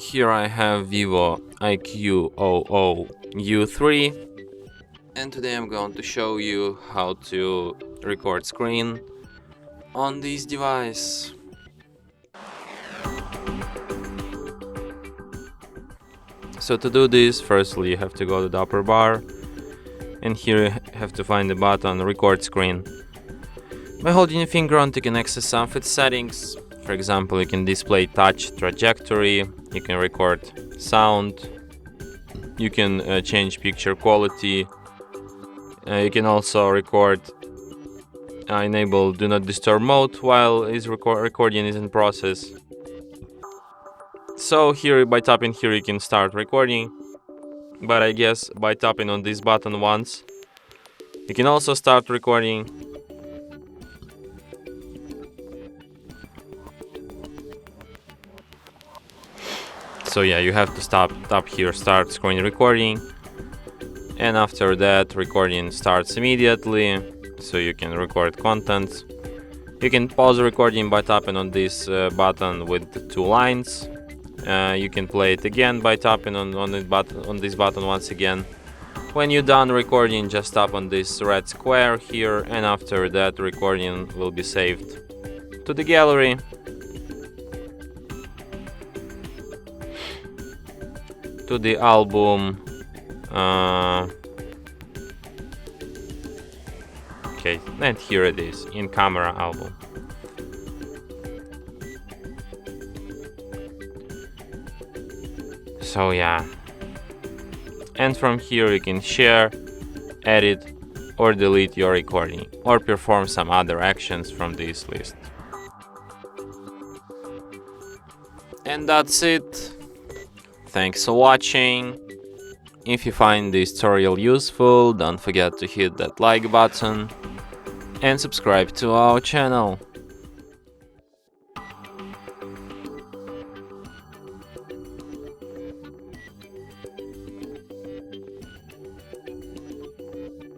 Here I have VIVO IQOO U3, and today I'm going to show you how to record screen on this device. So to do this, firstly you have to go to the upper bar, and here you have to find the button record screen. By holding your finger on, you can access some of its settings. For example, you can display touch trajectory, you can record sound, you can change picture quality, you can also record, enable do not disturb mode while recording is in process. So here, by tapping here, you can start recording, but I guess by tapping on this button once, you can also start recording. So yeah, you have to tap here, start screen recording, and after that recording starts immediately, so you can record content. You can pause recording by tapping on this button with the two lines. You can play it again by tapping on this button once again. When you're done recording, just tap on this red square here, and after that recording will be saved to the gallery. To the album. Okay, and here it is, in camera album. So yeah, and from here you can share, edit, or delete your recording, or perform some other actions from this list. And that's it. Thanks for watching. If you find this tutorial useful, don't forget to hit that like button and subscribe to our channel.